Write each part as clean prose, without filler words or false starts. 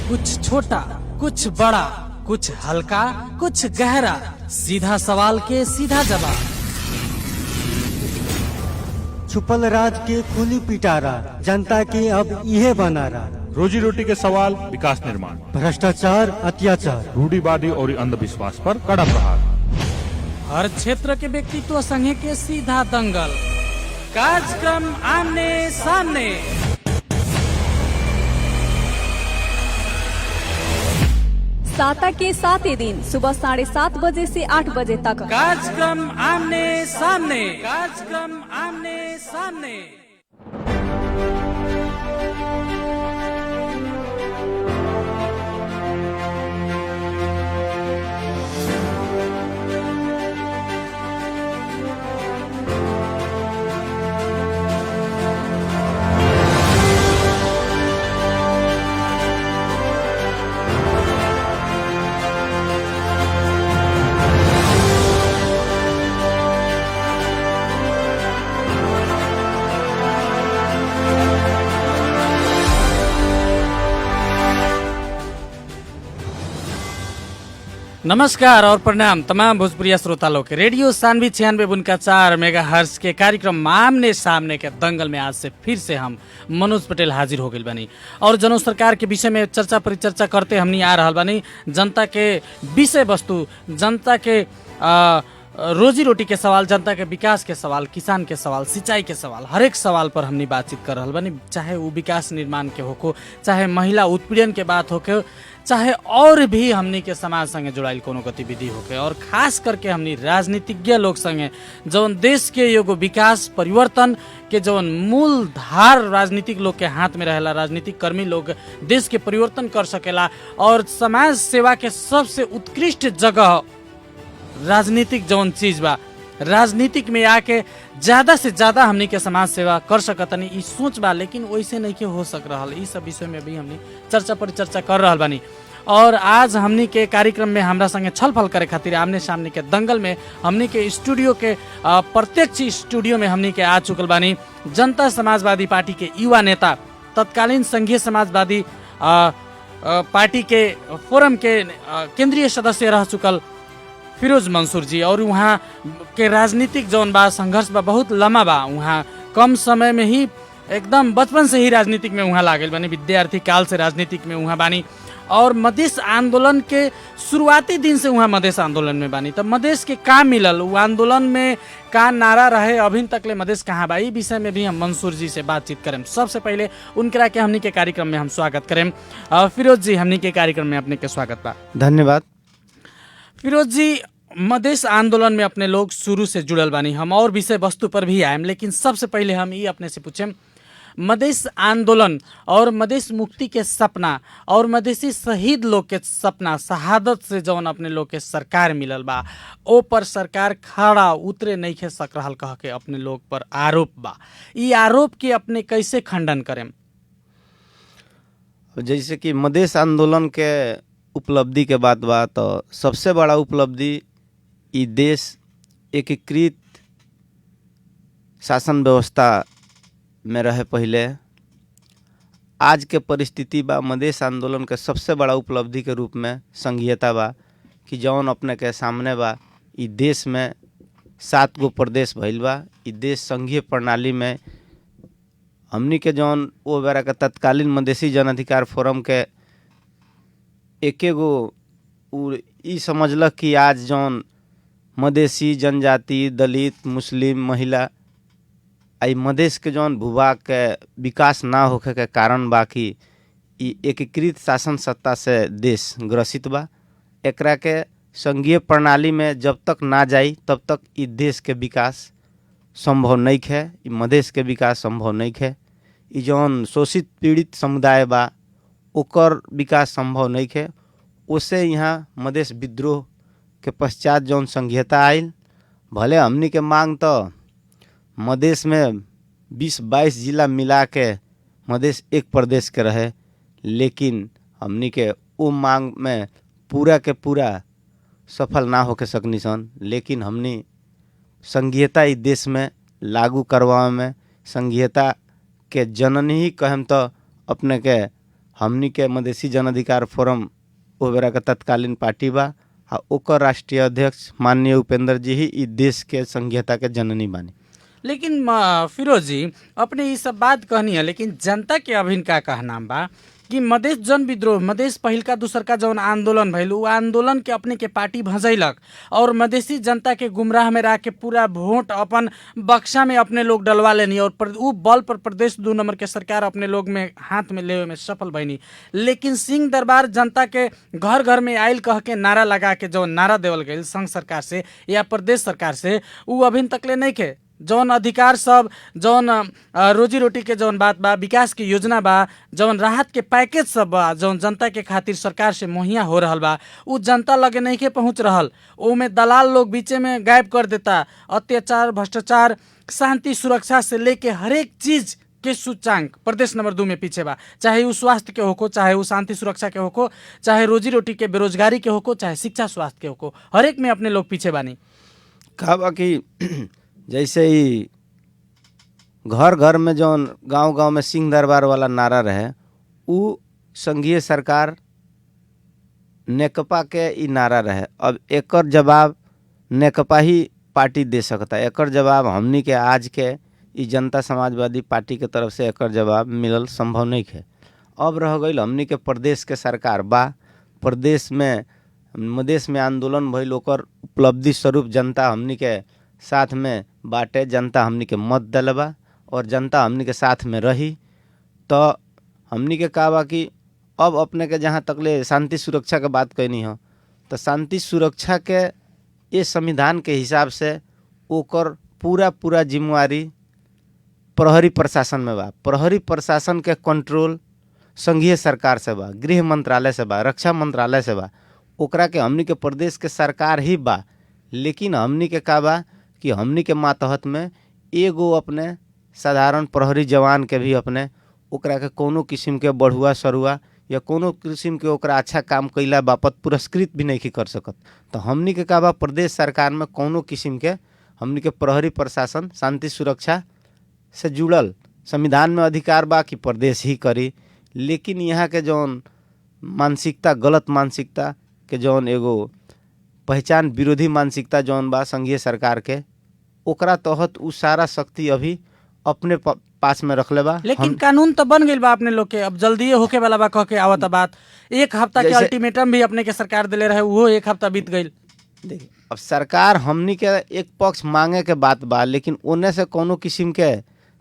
कुछ छोटा, कुछ बड़ा, कुछ हल्का, कुछ गहरा, सीधा सवाल के सीधा जवाब। छुपल राज के खुली पिटारा, जनता के अब यह बनारा। रोजी रोटी के सवाल, विकास निर्माण, भ्रष्टाचार, अत्याचार, रूढ़िवादी और अंधविश्वास पर कड़ा प्रहार। हर क्षेत्र के व्यक्तित्व संगे के सीधा दंगल। कार्यक्रम आमने सामने। साता के 7 दिन सुबह 7:30 बजे से 8 बजे तक। कार्यक्रम आमने सामने। कार्यक्रम आमने सामने। नमस्कार और प्रणाम तमाम भोजपुरिया श्रोता लोग के। रेडियो सानवी 96.4 मेगाहर्ट्ज के कार्यक्रम आमने सामने के दंगल में आज से फिर से हम मनोज पटेल हाजिर हो गए बनी और जनों सरकार के विषय में चर्चा परिचर्चा करते हमनी आ रहा बनी। जनता के विषय वस्तु, जनता के रोजी रोटी के सवाल, जनता के विकास के सवाल, किसान के सवाल, सिंचाई के सवाल, हर एक सवाल पर हमनी बातचीत कर रहा बनी। चाहे वो विकास निर्माण के होको, चाहे महिला उत्पीड़न के बात होके, चाहे और भी हमनी के समाज संगे जुड़ाइल कोनो गतिविधि होके, और खास करके हमनी राजनीतिज्ञ लोग संगे जौन देश के एगो विकास परिवर्तन के जौन मूल धार राजनीतिक लोग के हाथ में रहेला, राजनीतिक कर्मी लोग देश के परिवर्तन कर सकेला और समाज सेवा के सबसे उत्कृष्ट जगह राजनीतिक जौन चीज बा, राजनीतिक में आके ज्यादा से ज्यादा हमनी के समाज सेवा कर सकतनी ई सोच बा, लेकिन वैसे नहीं के हो सक रहा। ई सब विषय में भी हमनी चर्चा परिचर्चा कर रहा बानी और आज हमनी के कार्यक्रम में हमरा संगे छलफल करे खातिर आमने सामने के दंगल में हमनी के स्टूडियो के प्रत्यक्ष स्टूडियो में हमनी के आ चुकल बानी जनता समाजवादी पार्टी के युवा नेता, तत्कालीन संघीय समाजवादी पार्टी के फोरम के केंद्रीय सदस्य रह चुकल फिरोज मंसूर जी। और वहाँ के राजनीतिक जौन बा संघर्ष बा बहुत लम्बा बा। वहाँ कम समय में ही एकदम बचपन से ही राजनीतिक में वहाँ लागल बानी, विद्यार्थी काल से राजनीतिक में वहाँ बानी और मधेश आंदोलन के शुरुआती दिन से वहाँ मधेश आंदोलन में बानी। तब मधेश के का मिलल, वो आंदोलन में का नारा रहे, अभी तक ले मधेश कहाँ बा, ई विषय में भी हम मंसूर जी से बातचीत करें। सबसे पहले उनकरा के हमनी के कार्यक्रम में हम स्वागत करें। फिरोज जी, हमनी के कार्यक्रम में अपने के स्वागत बा। धन्यवाद। फिरोज जी, मधेश आंदोलन में अपने लोग शुरू से जुड़ल बानी, हम और विषय वस्तु पर भी आएम, लेकिन सबसे पहले हम ये अपने से पूछें, मधेश आंदोलन और मधेश मुक्ति के सपना और मधेसी शहीद लोग के सपना, शहादत से जौन अपने लोग के सरकार मिलल बा, ओ पर सरकार खड़ा उतरे नहीं खे सक रहल कह के अपने लोग पर आरोप बा। ये आरोप के अपने कैसे खंडन करें? जैसे कि मधेश आंदोलन के उपलब्धि के बात बा तो सबसे बड़ा उपलब्धि ई देश एकीकृत शासन व्यवस्था में रहे। पहले आज के परिस्थिति बा मधेश आंदोलन के सबसे बड़ा उपलब्धि के रूप में संघीयता बा कि जौन अपने के सामने बा, ई देश में 7 गो प्रदेश भइल बा। ई देश संघीय प्रणाली में हमनी के जौन वो बेरा के तत्कालीन मधेसी जन अधिकार फोरम के एके गो ई समझलक कि आज जौन मधेसी जनजाति, दलित, मुस्लिम, महिला आई मधेश के जौन भूभाग के विकास ना होखे के कारण बा कि ई एकीकृत शासन सत्ता से देश ग्रसित बा। एकरा के संघीय प्रणाली में जब तक ना जाई तब तक ई देश के विकास संभव नहीं है, ई मधेश के विकास संभव नहीं है। ई जौन शोषित पीड़ित समुदाय बा ओकर विकास संभव नहीं है। उससे यहाँ मधेश विद्रोह के पश्चात जौन संघीयता आयल, भले हमनी के मांग तो मधेश में 20-22 जिला मिला के मधेश एक प्रदेश के रहे, लेकिन हमनी के वो मांग में पूरा के पूरा सफल ना होके सकनी सन। लेकिन हमनी संघीयता इस देश में लागू करवावे में, संघीयता के जननी ही कहम तो अपने के हमनी के मधेसी जन अधिकार फोरम ओ बेरा के तत्कालीन पार्टी बा आ ओकर राष्ट्रीय अध्यक्ष माननीय उपेंद्र जी ही ई देश के संघीयता के जननी बानी। लेकिन फिरोज जी अपने ये सब बात कहनी है, लेकिन जनता के अभिन का कहना बा कि मधेश जन विद्रोह मधेश पहिलका दूसरका जौन आंदोलन भइल उ आंदोलन के अपने के पार्टी भजैलक और मधेसी जनता के गुमराह में रह के पूरा वोट अपन बक्सा में अपने लोग डलवा लेनी और उ बल पर प्रदेश 2 नंबर के सरकार अपने लोग में हाथ में लेवे में सफल भइनी। लेकिन सिंह दरबार जनता के घर घर में आयल कह के नारा लगा के जौन नारा देवल गई संघ सरकार से या प्रदेश सरकार से उ अभिन तकले नहीं के जौन अधिकार सब जौन रोजी रोटी के जौन बात बा, विकास की योजना बा, जौन राहत के पैकेज सब बा, जौन जनता के खातिर सरकार से मुहैया हो रहल बा, उ जनता लगे नहीं के पहुँच रहल। ओमे दलाल लोग बीचे में गायब कर देता। अत्याचार, भ्रष्टाचार, शांति सुरक्षा से लेके हर एक चीज के सूचांक प्रदेश नंबर 2 में पीछे बा। चाहे वो स्वास्थ्य के होको, चाहे वो शांति सुरक्षा के होको, चाहे रोजी रोटी के बेरोजगारी के होको, चाहे शिक्षा स्वास्थ्य के होको, हर एक में अपने लोग पीछे बानी। कहा बा कि जैसे ही घर घर में जौन गांव गांव में सिंह दरबार वाला नारा रहे उ संघीय सरकार नेकपा के ई नारा रहे। अब एकर जवाब नेकपा ही पार्टी दे सकता। एकर जवाब हमनी के आज के ई जनता समाजवादी पार्टी के तरफ से एकर जवाब मिलल संभव नहीं है। अब रह गई हमनी के प्रदेश के सरकार बा। प्रदेश में मधेश में आंदोलन भइल ओकर उपलब्धि स्वरूप जनता हमनी के साथ में बाटे। जनता हमनी के मत दलबा और जनता हमनी के साथ में रही। तो हमनी के कहा बा कि अब अपने के जहाँ तकले शांति सुरक्षा के बात कहनी हो तो शांति सुरक्षा के ये संविधान के हिसाब से ओकर पूरा जिम्मेवारी प्रहरी प्रशासन में बा। प्रहरी प्रशासन के कंट्रोल संघीय सरकार से बा, गृह मंत्रालय से बा, रक्षा मंत्रालय से बा। ओकरा के हमनी के प्रदेश के सरकार ही बा। लेकिन हमनी के का बा कि हमनी के मातहत में एगो अपने साधारण प्रहरी जवान के भी अपने ओकरा के कोनो किस्म के बढ़ुआ सरुआ या कोनो किस्म के ओकरा अच्छा काम कैला बापत पुरस्कृत भी नहीं कर सकत। तो हमनी के का बा प्रदेश सरकार में कोनो किस्म के हमनी के प्रहरी प्रशासन शांति सुरक्षा से जुड़ल संविधान में अधिकार बा कि प्रदेश ही करी। लेकिन यहाँ के जौन मानसिकता गलत मानसिकता के जौन एगो पहचान विरोधी मानसिकता जौन बा संघीय सरकार के ओकरा तहत उ सारा शक्ति अभी अपने पास में रखले बा। लेकिन कानून तो बन गई बा अपने लोग के, अब जल्दी होके वाला बा कह के आवत बात। 1 हफ्ता के अल्टीमेटम भी अपने के सरकार दिले रहे, वो 1 हफ्ता बीत गई। देखिए अब सरकार हमनी के एक पक्ष मांगे के बात बा लेकिन ओने से कोनो किस्म के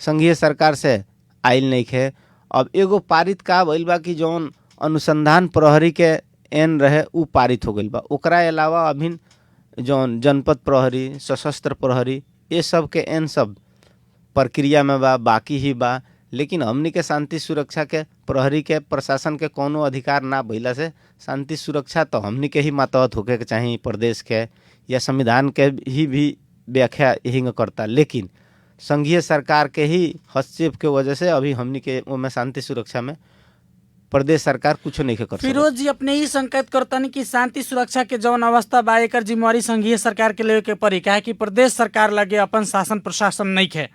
संघीय सरकार से आइल नहीं है। अब एगो पारित का भइल बा कि जौन अनुसंधान प्रहरी के एन रहे उ पारित हो गई बा। ओकरा अलावा अभिन जौन जनपद प्रहरी, सशस्त्र प्रहरी ये सब के एन सब प्रक्रिया में बा, बाकी ही बा। लेकिन हमनी के शांति सुरक्षा के प्रहरी के प्रशासन के कोनो अधिकार ना भइला से शांति सुरक्षा तो हमनी के ही मातहत होके के चाहिए प्रदेश के या संविधान के ही भी व्याख्या यही करता। लेकिन संघीय सरकार के ही हस्तक्षेप के वजह से अभी हमनी के में शांति सुरक्षा में प्रदेश सरकार कुछ नहीं कर। फिरोज जी अपने ही संकेत करतनी कि शांति सुरक्षा के जौन अवस्था बा एकर जिम्मेवारी संघीय सरकार के लेवे के पड़ी, काहे कि प्रदेश सरकार लगे अपन शासन प्रशासन नहीं है।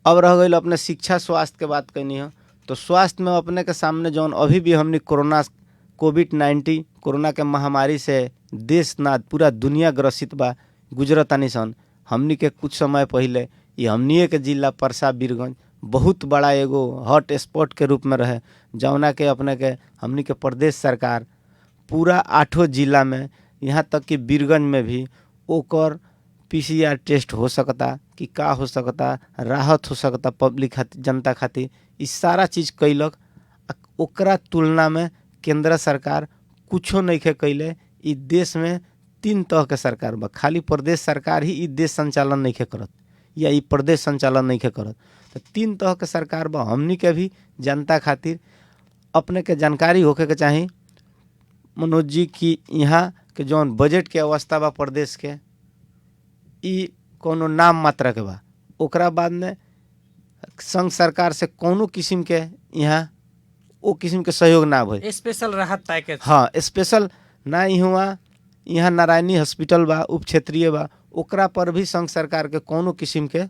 अब रह गई अपने शिक्षा स्वास्थ्य के बात करनी है तो स्वास्थ्य में अपने के सामने जौन अभी भी हमने कोविड-19 कोरोना के महामारी से देश ना पूरा दुनिया ग्रसित बा गुजरतानी सन। हमनी के कुछ समय पहले ये हमनी के जिला परसा बीरगंज बहुत बड़ा एगो हॉट स्पॉट के रूप में रहे, जौना के अपने के हमनी के प्रदेश सरकार पूरा 8 जिला में यहाँ तक कि बीरगंज में भी ओकर PCR टेस्ट हो सकता कि का हो सकता, राहत हो सकता पब्लिक खातिर, जनता खातिर, इस सारा चीज़ कैलक। ओकरा तुलना में केंद्र सरकार कुछो नहीं के कैले। इस देश में 3 तरह के सरकार बा, खाली प्रदेश सरकार ही इस देश संचालन नहीं के करत या ई प्रदेश संचालन नहीं के करत। तो 3 तरह के सरकार बा। हमनी के भी जनता खातिर अपने के जानकारी होके के चाही मनोज जी की यहाँ के जौन बजट के अवस्था बा प्रदेश के ई कोनो नाम मात्रा के बा। ओकरा बाद में संघ सरकार से कोनो किस्म के यहाँ ओ किस्म के सहयोग ना भइल। स्पेशल राहत पैकेज, हाँ स्पेशल ना ही हुआ। यहाँ नारायणी हॉस्पिटल बा, उप क्षेत्रीय बा, ओकरा पर भी संघ सरकार के कोनो किस्म के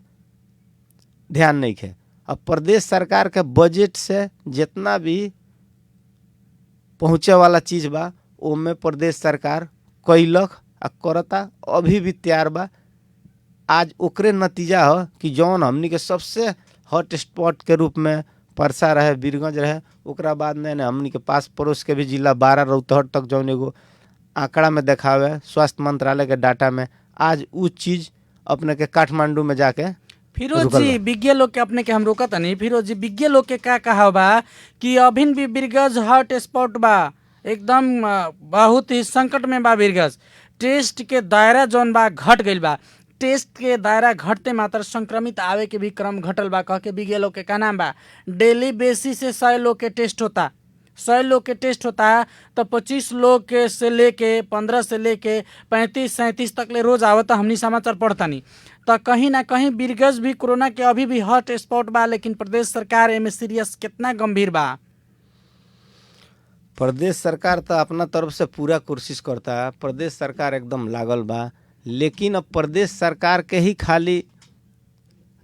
ध्यान नहीं है। अब प्रदेश सरकार के बजट से जितना भी पहुँचे वाला चीज़ बा ओमे प्रदेश सरकार कैलक आ करता, अभी भी तैयार बा। आज ओकरे नतीजा हो कि जौन हमनी के सबसे हॉट स्पॉट के रूप में परसा रहे, बीरगंज रहे, ओकरा बाद में हमनी के पास पड़ोस के भी जिला 12 रौतहट तक जौन एगो आंकड़ा में देखावे स्वास्थ्य मंत्रालय के डाटा में, आज उ चीज़ अपने के काठमांडू में जाके फिरोज जी विज्ञ लोग के अपने के हम रोकत नहीं। फिरोज जी विज्ञ लोग के का कहा बा कि अभिन भी बीरगंज हॉट स्पॉट बा, एकदम बहुत ही संकट में बा बीरगंज। टेस्ट के दायरा जौन बा घट गईल बा, टेस्ट के दायरा घटते मात्र संक्रमित आवे के भी क्रम घटल बा। कह के विज्ञ लोग के का नाम बा, डेली बेसिस से 100 लोग के टेस्ट होता, 100 लोग के टेस्ट होता तो 25 लोग के से लेके 15 से लेके 35-37 तक ले रोज आवता। हमनी समाचार पढ़ता नहीं तो कहीं ना कहीं बीरगंज भी कोरोना के अभी भी हॉट स्पॉट बा, लेकिन प्रदेश सरकार एमे सीरियस कितना गंभीर बा। प्रदेश सरकार तो अपना तरफ से पूरा कोशिश करता है, प्रदेश सरकार एकदम लागल बा, लेकिन अब प्रदेश सरकार के ही खाली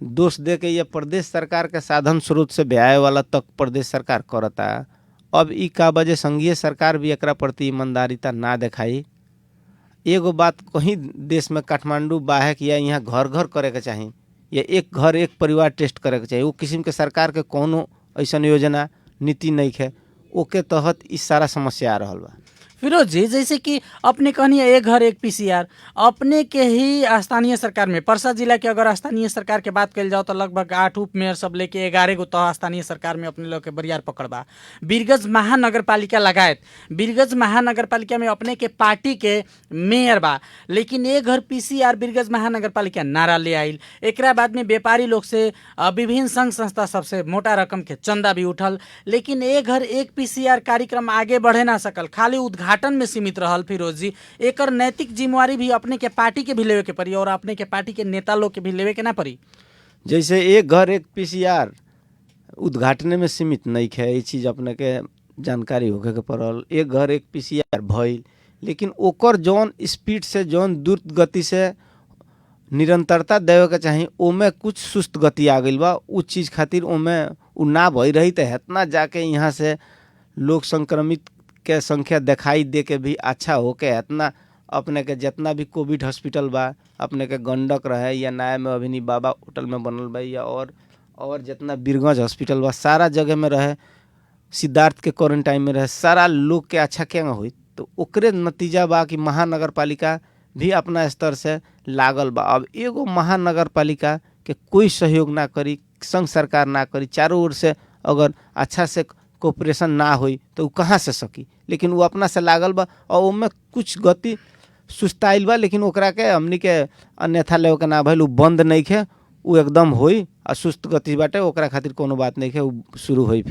दोष दे के ये प्रदेश सरकार के साधन स्रोत से ब्याह वाला तक प्रदेश सरकार करता। अब ई का वजह संघीय सरकार भी एकरा प्रति ईमानदारीता ना दिखाई। एगो बात कहीं देश में काठमांडू बाहे कि या यहाँ घर घर करे के चाही, या एक घर एक परिवार टेस्ट करे के चाहिए, वो किस्म के सरकार के कोनो ऐसा योजना नीति नहीं है, ओके तहत इस सारा समस्या आ रहा बा। फिरोज जी जैसे कि अपने कहनी एक घर एक पीसीआर, अपने के ही स्थानीय सरकार में परसा जिला के अगर स्थानीय सरकार के बात कल जाओ तो लगभग 8 उप मेयर सब लेके 11 गो तह स्थानीय सरकार में अपने लोग के बरियार पकड़बा। बीरगंज महानगर पालिका लगायत बीरगंज महानगर पालिका में अपने के पार्टी के मेयर बा, लेकिन एक घर पीसीआर बीरगंज महानगर पालिका नारा ले आइल। एकरा बाद में व्यापारी लोग से विभिन्न संघ संस्था सबसे मोटा रकम के चंदा भी उठल, लेकिन एक घर एक पीसीआर कार्यक्रम आगे बढ़े ना सकल, खाली उद्घाटन में सीमित रहल। फिरोज जी एकर नैतिक जिम्मेवारी भी अपने के पार्टी के भी लेवे के पड़ी और अपने के पार्टी के नेता लोग के भी लेवे के ना पड़ी। जैसे एक घर एक पीसीआर उद्घाटन में सीमित नहीं है, ये चीज़ अपने के जानकारी होके के पड़ल। एक घर एक पीसीआर भइल, लेकिन ओकर जौन स्पीड से जौन द्रुत गति से निरंतरता देवे के चाहिए, ओमे कुछ सुस्त गति आ गई बा। उ चीज़ खातिर ओमे उ ना भई रही तो इतना जाके यहाँ से लोग संक्रमित के संख्या दिखाई दे के भी अच्छा होके इतना अपने के जितना भी कोविड हॉस्पिटल बा, अपने के गंडक रहे या नया में अभिनी बाबा होटल में बनल बा, या और जितना बीरगंज हॉस्पिटल बा, सारा जगह में रहे, सिद्धार्थ के क्वारंटाइन में रहे, सारा लोग के अच्छा क्या हुई। तो ओकरे नतीजा बा कि महानगर पालिका भी अपना स्तर से लागल बा। अब एगो महानगर पालिका के कोई सहयोग ना करी, संघ सरकार ना करी, चारों ओर से अगर अच्छा से कोऑपरेशन ना हुई तो वो कहाँ से सकी, लेकिन वो अपना से लागल बा और उनमें कुछ गति सुस्ताइल बा, लेकिन ओकरा के हमनी के अन्यथा लेवे के ना भइल, उ बंद नहीं है, वो एकदम होई और सुस्त गति बाटे, ओकरा खातिर कोनो बात नहीं है, वो शुरू होई।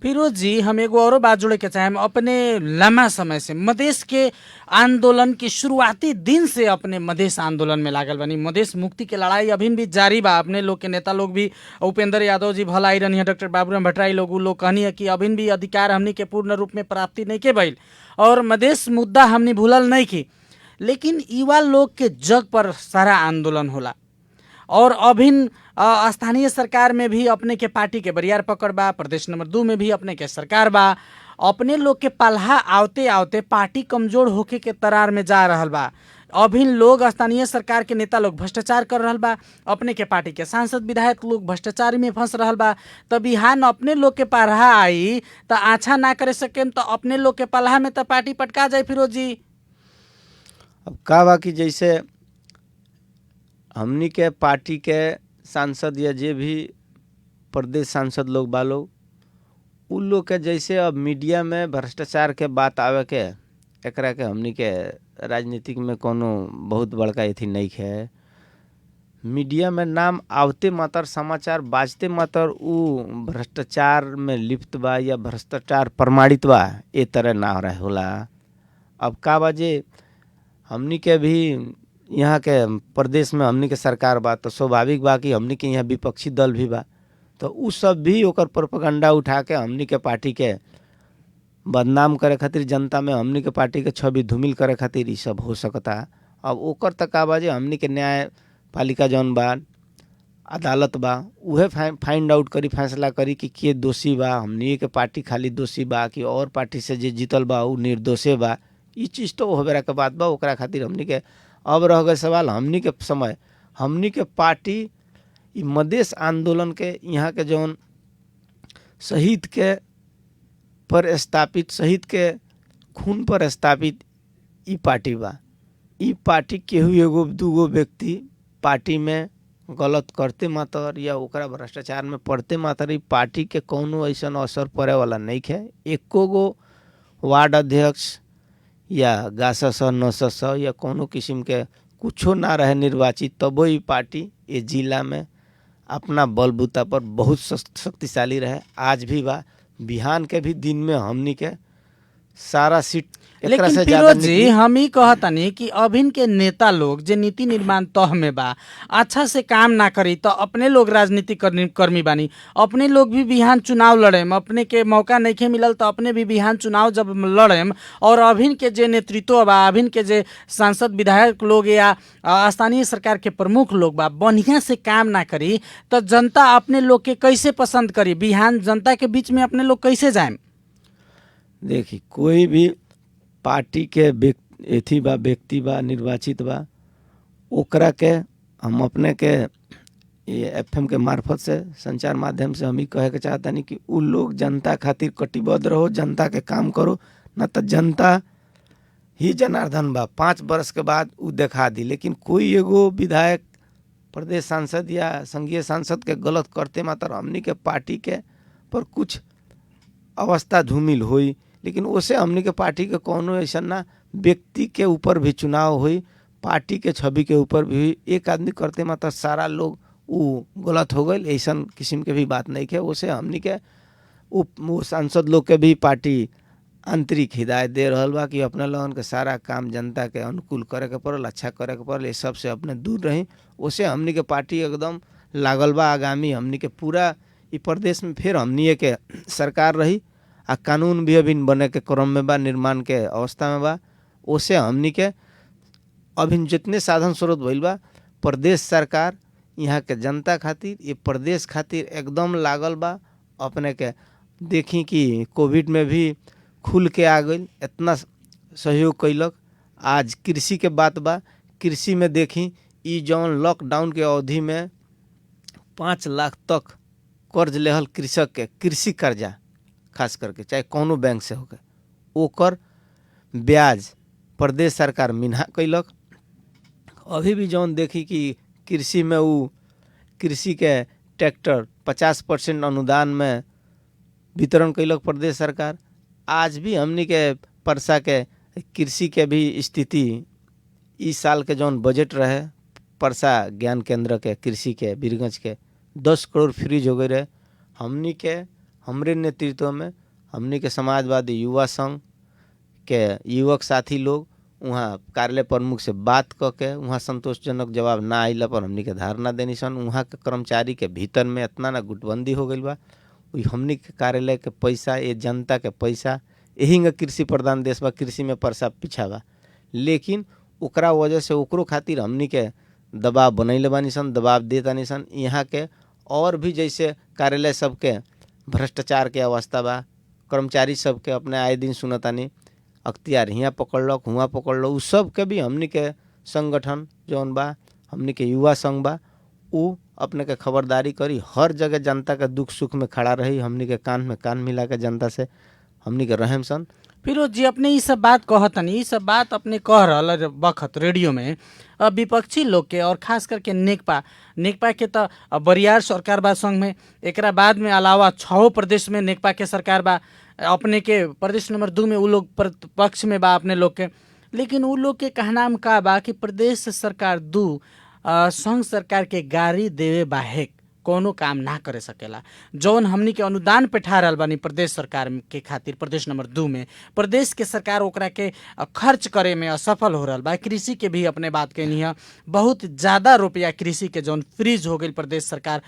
फिरोज जी हम एगो और बात जोड़े के चाहें, अपने लंबा समय से मधेश के आंदोलन के शुरुआती दिन से अपने मधेश आंदोलन में लागल बनी, मधेश मुक्ति के लड़ाई अभी भी जारी बा। अपने लोग के नेता लोग भी उपेंद्र यादव जी भला आई रही है, डॉक्टर बाबूराम भट्टराई लोग उ लोग कहनी है कि अभी भी अधिकार हमनी के पूर्ण रूप में प्राप्ति नहीं के भइल और मधेश मुद्दा हमनी भूलल नहीं की, लेकिन युवा लोग के जग पर सारा आंदोलन होला और अभिन्न स्थानीय सरकार में भी अपने के पार्टी के बरियार पकड़ बा, प्रदेश नंबर 2 में भी अपने के सरकार बा। अपने लोग के पल्हा आवते आवते पार्टी कमजोर होके के तरार में जा रहल बा। अभिन्न लोग स्थानीय सरकार के नेता लोग भ्रष्टाचार कर रहल बा, अपने के पार्टी के सांसद विधायक लोग भ्रष्टाचार में फंस रहल बा। तो बिहान अपने लोग के पल्हा आई तो अच्छा ना करे सके तो अपने लोग के पल्हा में तो पार्टी पटका जाए। फिरोज जी अब का बा कि जैसे हमनी के पार्टी के सांसद या जे भी प्रदेश सांसद लोग बा लोग, उन लोग के जैसे अब मीडिया में भ्रष्टाचार के बात आवे के, एकरा के हमनी के राजनीतिक में कोनो बहुत बड़का एथी नहीं है। मीडिया में नाम आवते मात्र, समाचार बाजते मात्र उ भ्रष्टाचार में लिप्त बा या भ्रष्टाचार प्रमाणित बा, ए तरह ना हो रहा होला। अब का बाजे हमनी के भी यहाँ के प्रदेश में हमनी के सरकार बा, तो स्वाभाविक बा कि हमनी के यहाँ विपक्षी दल भी बा, तो उ सब भी ओकर प्रोपेगेंडा उठा के हमनी के पार्टी के बदनाम करे खातिर, जनता में हमनी के पार्टी के छवि धूमिल करे खातिर ये सब हो सकता। अब ओकर तक का बाजे हमनी के न्याय पालिका जौन बा, अदालत बा उहे फाइंड आउट करी, फैसला करी कि के दोषी बा, हमनी के पार्टी खाली दोषी बा कि और पार्टी से जे जीतल बा उ निर्दोषे बा। ई चीज़ तो होबेरा के बात बा। ओकरा खातिर हमनी के अब रह गए सवाल हमनी के समय, हमनी के पार्टी ई मधेश आंदोलन के यहाँ के जौन शहीद के पर स्थापित, शहीद के खून पर स्थापित ई पार्टी बा। ई पार्टी केहू एगो दूगो व्यक्ति पार्टी में गलत करते मातर या ओकरा भ्रष्टाचार में पड़ते मातर ई पार्टी के कौनो ऐसा असर पड़े वाला नहीं है। एको गो वार्ड अध्यक्ष या गासस नसस या कोनो किस्म के कुछो ना रहे निर्वाचित, तबो ई पार्टी ये जिला में अपना बलबूता पर बहुत शक्तिशाली रहे, आज भी बा। बिहान के भी दिन में हमनी के सारा सीट एकरा लेकिन से ज्यादा फिरोज जी हम ही कहतनी कि अभिन के नेता लोग जे नीति निर्माण तह में बा अच्छा से काम ना करी तो अपने लोग राजनीतिक कर्मी बानी, अपने लोग भी बिहान चुनाव लड़ेम, अपने के मौका नहीं मिलल तो अपने भी बिहान चुनाव जब लड़ेम और अभिन के जे नेतृत्व बा, अभिन के जे सांसद विधायक लोग या स्थानीय सरकार के प्रमुख लोग बा बढ़िया से काम ना करी तो जनता अपने लोग के कैसे पसंद करी? बिहान जनता के बीच में अपने लोग कैसे जाएम? देखी कोई भी पार्टी के एथी बा, व्यक्ति बा, निर्वाचित बा, ओकरा के हम अपने के ये एफएम के मार्फत से संचार माध्यम से हम ही कहे के चाहतानी कि उ लोग जनता खातिर कटिबद्ध रहो, जनता के काम करो, न तो जनता ही जनार्दन बा। 5 वर्ष के बाद उ देखा दी। लेकिन कोई एगो विधायक, प्रदेश सांसद या संघीय सांसद के गलत करते मात्र हमनी के पार्टी के पर कुछ अवस्था धूमिल हुई, लेकिन उसे हमनी के पार्टी के कोनो ऐसा ना व्यक्ति के ऊपर भी चुनाव हुई, पार्टी के छवि के ऊपर भी एक आदमी करते मात्र सारा लोग वो गलत हो गए, ऐसा किस्म के भी बात नहीं है। उसे हमनी के वो सांसद लोग के भी पार्टी आंतरिक हिदायत दे रहा बा कि अपने लोगन के सारा काम जनता के अनुकूल करे के पड़ल, अच्छा करे के पड़ल, ये सब से अपने दूर रही। उसे हमनी के पार्टी एकदम लागल बा। आगामी हमनी के पूरा ई प्रदेश में फिर हमनी के सरकार रही आ कानून भी अभी बने के क्रम में बा, निर्माण के अवस्था में बा। उसे हमनी के अभी जितने साधन स्रोत भइल बा, प्रदेश सरकार यहाँ के जनता खातिर, ये प्रदेश खातिर एकदम लागल बा। अपने के देखी कि कोविड में भी खुल के आ गई, इतना सहयोग कैलक। आज कृषि के बात बा, कृषि में देखी ई जौन लॉकडाउन के अवधि में 5 लाख तक कर्ज लेहल कृषक के, कृषि कर्जा खास करके चाहे कोनो बैंक से होके, ओकर ब्याज प्रदेश सरकार मिन्हा कैलक। अभी भी जौन देखी कि कृषि में वो कृषि के ट्रैक्टर 50% अनुदान में वितरण कैलक प्रदेश सरकार। आज भी हमनी के परसा के कृषि के भी स्थिति इस साल के जौन बजट रहे परसा ज्ञान केंद्र के कृषि के बीरगंज के 10 करोड़ फ्रीज हो गए रहे। हमनी के हमरे नेतृत्व में हमनी के समाजवादी युवा संघ के युवक साथी लोग वहाँ कार्यालय प्रमुख से बात क के वहाँ संतोषजनक जवाब ना आइला पर हमनी के धारणा देनी सन। वहाँ के कर्मचारी के भीतर में इतना ना गुटबंदी हो गई बा, हमनी के कार्यालय के पैसा, ये जनता के पैसा, यही कृषि प्रधान देश बा, कृषि में परसा पीछा बा। लेकिन ओकरा वजह से ओकरो खातिर हमनी के दबाव बनैले बानी सन, दबाव देतानी सन। यहाँ के और भी जैसे कार्यालय सबके भ्रष्टाचार के अवस्था बा, कर्मचारी सबके अपने आए दिन सुनतानी अख्तियार हियाँ पकड़लक, हुआं पकड़लक, उ सब के भी हमनी के संगठन जौन बा, हमनी के युवा संघ बा, उ अपने के खबरदारी करी, हर जगह जनता के दुख सुख में खड़ा रही। हमनी के कान में कान मिला के जनता से हमनी के रहम सन। फिरोज जी अपने ये सब बात कहतनी, ये सब बात अपने कह रहा वक्त रेडियो में विपक्षी लोग के और खास करके नेकपा के तो बरियार सरकार बा संघ में, एकरा बाद में अलावा 6 प्रदेश में नेकपा के सरकार बा, अपने के प्रदेश नंबर 2 में उ लोग पक्ष में बा अपने लोग के। लेकिन उ लोग के कहनाम का बा कि प्रदेश सरकार 2 संघ सरकार के गाड़ी देवे बाहेक कोनो काम ना करे सकेला। जौन हमनी के अनुदान पे ठा रहल बानी प्रदेश सरकार के खातिर प्रदेश नंबर 2 में, प्रदेश के सरकार ओकरा के खर्च करे में असफल हो रहल बा। कृषि के भी अपने बात कहनी है, बहुत ज़्यादा रुपया कृषि के जौन फ्रीज हो गई प्रदेश सरकार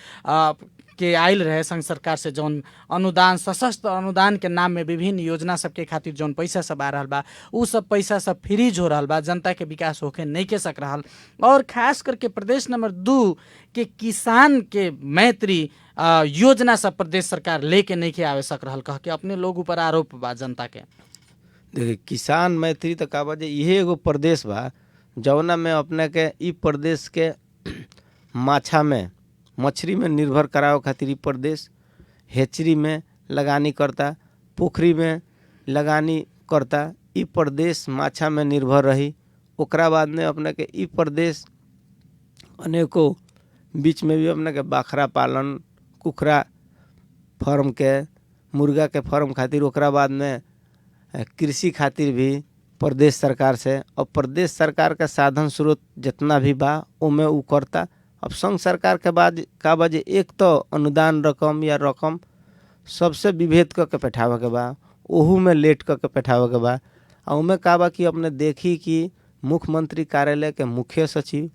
के आयल रहे संघ सरकार से जौन अनुदान सशस्त्र अनुदान के नाम में विभिन्न योजना सबके खातिर जौन पैसा सब आ रहल बा उ सब पैसा सब फ्रीज हो रहल बा, जनता के विकास होके नहीं के सक रहल। और खास करके प्रदेश नंबर 2 के किसान के मैत्री योजना सब प्रदेश सरकार लेके नहीं के आवे सक रहल कह के अपने लोग ऊपर आरोप बा जनता के। देखिए किसान मैत्री तो का बजे इहे एगो प्रदेश बा जौना में अपने के ई प्रदेश के माछा में मछली में निर्भर करावे खातिर ई प्रदेश हेचरी में लगानी करता, पोखरी में लगानी करता। ई प्रदेश माछा में निर्भर रही। ओकरा बाद में अपने के ई प्रदेश अनेकों बीच में भी अपने के बकरा पालन, कुखरा फार्म के, मुर्गा के फार्म खातिर, ओकरा बाद में कृषि खातिर भी प्रदेश सरकार से और प्रदेश सरकार का साधन स्रोत जितना भी बा ओमे उ करता। अब संघ सरकार के बाद का बजे एक तो अनुदान रकम या रकम सबसे विभेद करके बैठावे के बा, ओहू में लेट करके बैठावे के बा। और उमें का बा कि अपने देखी कि मुख्यमंत्री कार्यालय के मुख्य सचिव,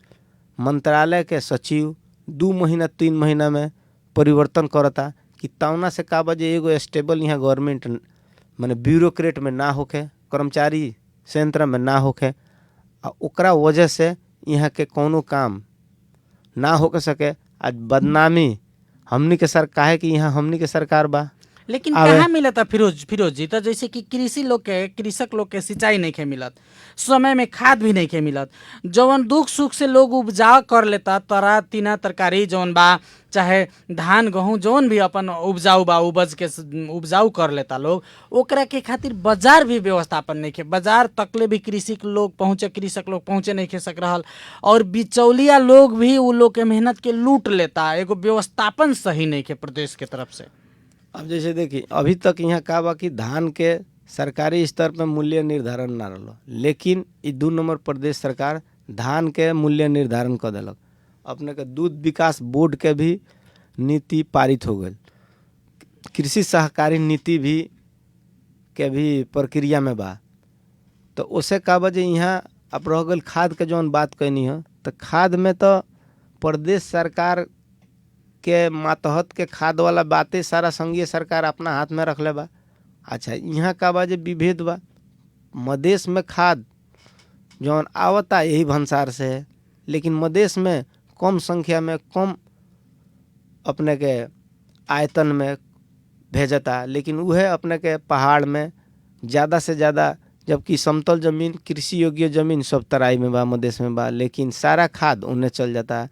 मंत्रालय के सचिव 2 महीना 3 महीना में परिवर्तन करता कि तौना से का बजे एगो स्टेबल यहाँ गवर्नमेंट माने ब्यूरोक्रेट में ना होके, कर्मचारी संयंत्र में ना होके, आ ओकरा वजह से यहाँ के कोनो काम ना होके सके। आज बदनामी हमनी के सर काहे कि यहाँ हमनी के सरकार बा, लेकिन कहाँ मिलता फिरोज जी? तो जैसे कि कृषक लोग के सिंचाई नहीं के मिलत, समय में खाद भी नहीं के मिलत, जवन दुख सुख से लोग उपजाऊ कर लेता, तरा तीना तरकारी जवन बा चाहे धान गेहूँ जवन भी अपन उपजाऊ बा उपजाऊ कर लेता लोग, ओकरा के खातिर बाजार भी व्यवस्थापन नहीं के, बाजार तकले भी कृषक लोग पहुँचे नहीं के सक रहल। और बिचौलिया लोग भी उ लोग के मेहनत के लूट लेता, एगो व्यवस्थापन सही नहीं के प्रदेश के तरफ से। अब जैसे देखिए अभी तक यहाँ का बा कि धान के सरकारी स्तर पर मूल्य निर्धारण ना रहो, लेकिन ई 2 नंबर प्रदेश सरकार धान के मूल्य निर्धारण कर दिलक। अपने के दूध विकास बोर्ड के भी नीति पारित हो गई, कृषि सहकारी नीति भी के भी प्रक्रिया में बा। तो उसे का बजे यहाँ अब रह गई खाद के जौन बात कहनी है, तो खाद में तो प्रदेश सरकार के मातहत के खाद वाला बातें सारा संघीय सरकार अपना हाथ में रख ले बा। अच्छा यहाँ का बा जे विभेद बा, मदेश में खाद जौन आवता यही भंसार से है, लेकिन मदेश में कम संख्या में कम अपने के आयतन में भेजता, लेकिन वह अपने के पहाड़ में ज़्यादा से ज़्यादा, जबकि समतल जमीन कृषि योग्य जमीन सब तराई में बा, मदेश में बा, लेकिन सारा खाद उन्हें चल जाता।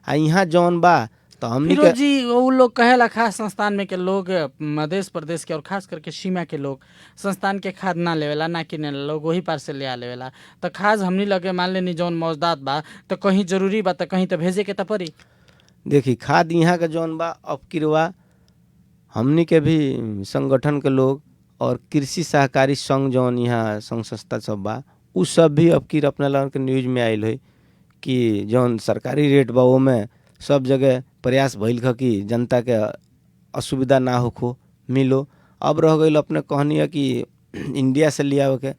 आ यहाँ जौन बा तो हमनी के जी वो लोग कहेला खास संस्थान में के लोग मध्य प्रदेश के और खास करके सीमा के लोग संस्थान के खाद ना लेवेला, ना किने लोग वही पार से ले आ लेवेला। तो खास हमनी लगे मान लेनी जौन मौजूदात बा तो कहीं जरूरी बा तो कहीं तो भेजे के तो पड़ी। देखी खाद यहाँ के जौन बा अब किरवा हमनी के भी संगठन के लोग और कृषि सहकारी संघ जौन यहाँ संघ संस्था सब बा उ सब भी अब किर अपने लोगन के न्यूज में आयल है कि जौन सरकारी रेट बा वो में सब जगह प्रयास भइल ख कि जनता के असुविधा ना होखो मिलो। अब रह गई अपने कहनी है कि इंडिया से लिया के।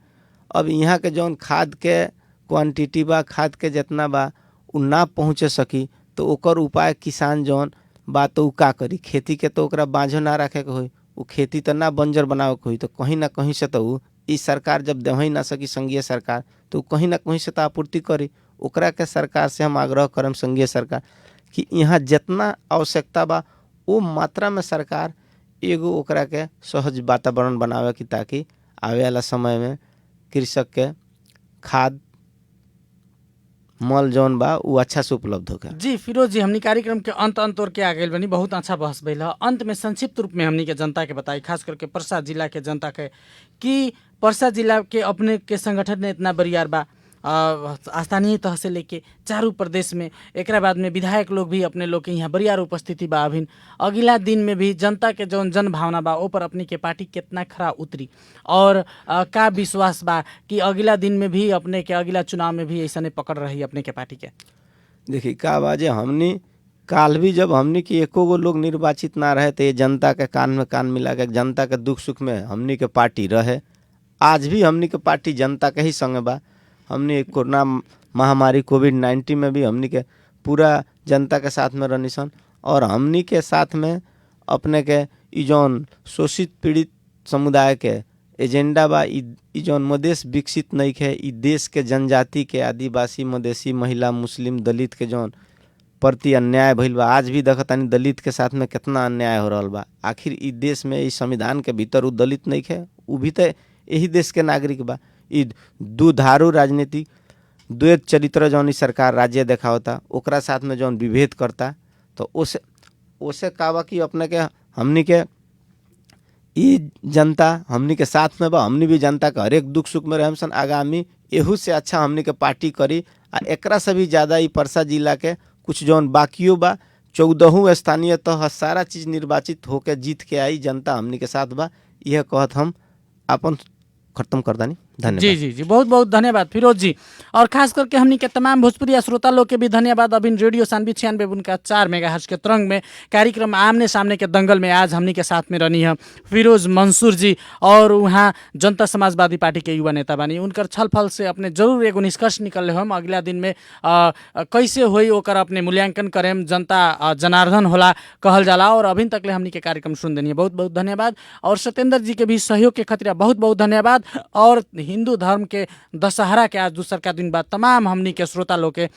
अब यहाँ के जौन खाद के क्वांटिटी बा, खाद के जितना बा उ ना पहुँचे सकी तो ओकर उपाय किसान जौन बा तो उ का करी, खेती के तो ओकरा बाँझो ना रखे के होई, उ खेती तो ना बंजर बनावे के होई, तो कहीं ना कहीं से तो उ इस सरकार जब दे ही ना सकी संघीय सरकार तो कहीं ना कहीं से तो आपूर्ति करी। ओकरा के सरकार से हम आग्रह करम संघीय सरकार कि यहाँ जितना आवश्यकता बा वो मात्रा में सरकार एगो ओकरा के सहज वातावरण बनावे कि ताकि आवे वाला समय में कृषक के खाद मल जौन बा वो अच्छा से उपलब्ध होगा। जी फिरोज जी, हमनी कार्यक्रम के अंत और के आ गए बनी, बहुत अच्छा बहस भइल है। अंत में संक्षिप्त रूप में हमनी के जनता के बताई, खास करके परसा जिला के जनता के, कि परसा जिला के अपने के संगठन ने इतना बरियार बा स्थानीय तह से लेके चारों प्रदेश में, एक बाद में विधायक लोग भी अपने लोग के यहाँ बरियार उपस्थिति बा। अभिन अगला दिन में भी जनता के जौन जन भावना बा ओ पर अपनी के पार्टी कितना खरा उतरी और का विश्वास बा कि अगला दिन में भी अपने के अगला चुनाव में भी ऐसा पकड़ रही अपने के पार्टी के। देखिए का बाजे हमनी काल भी जब हमनी के एको गो लोग निर्वाचित ना रहे तो ये जनता के कान में कान मिला के जनता के दुख सुख में हमनी के पार्टी रहे। आज भी हमनी के पार्टी जनता के ही संग बा। हमने कोरोना महामारी कोविड-19 में भी हमनी के पूरा जनता के साथ में रहनी सन और हमनी के साथ में अपने के ई जौन शोषित पीड़ित समुदाय के एजेंडा बा, ई जौन मधेश विकसित नहीं है, ई देश के जनजाति के आदिवासी मधेसी महिला मुस्लिम दलित के जौन प्रति अन्याय भइल बा। आज भी देखतानी दलित के साथ में कितना अन्याय हो रहल बा। आखिर ई देश में, इस संविधान के भीतर उ दलित नहीं है, उ भी तो यही देश के नागरिक बा। ई दुधारू राजनीति, द्वैत चरित्र जौन ई सरकार राज्य देखावता, ओकरा साथ में जौन विभेद करता, तो ओसे का बा कि अपने के हमनी के ई जनता हमनी के साथ में बा। हमनी भी जनता के हरेक दुख सुख में रहम सन। आगामी एहू से अच्छा हमनी के पार्टी करी आ एकरा से भी ज़्यादा ई परसा जिला के कुछ जौन बाकियो बा 14 स्थानीय तह सारा चीज़ निर्वाचित होके जीत के आई जनता हमनी के साथ बा। यह कहत हम अपन खत्म कर दानी। धन्यवाद। जी जी जी, बहुत बहुत धन्यवाद फिरोज जी। और खास करके हमनी के तमाम भोजपुरी श्रोता लोग के भी धन्यवाद। अब इन रेडियो सानवी 96.4 मेगाहर्ट्ज के तरंग में कार्यक्रम आमने सामने के दंगल में आज हमनी के साथ में रहनी है फिरोज मंसूर जी, और वहाँ जनता समाजवादी पार्टी के युवा नेता बानी। उनकर छलफल से अपने जरूर एगो निष्कर्ष निकल हम अगला दिन में कैसे होई ओकर अपने मूल्यांकन करें। जनता जनार्दन होला कहल जाला। और अभी तक ले हमनी के कार्यक्रम सुन देनी है, बहुत बहुत धन्यवाद। और सत्येंद्र जी के भी सहयोग के खातिर बहुत बहुत धन्यवाद। और हिंदू धर्म के दशहरा के आज दूसरका दिन बाद तमाम हमनी के श्रोता लोग के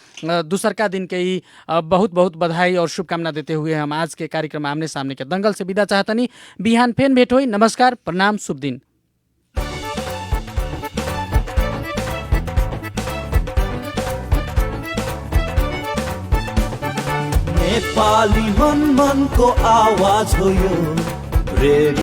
दूसरका दिन के ही बहुत बहुत बधाई और शुभकामना देते हुए हम आज के कार्यक्रम आमने सामने के दंगल से विदा चाहतनी। बिहान फेन भेट होई। नमस्कार, प्रणाम, शुभ दिन। नेपाली मन को आवाज हो यो।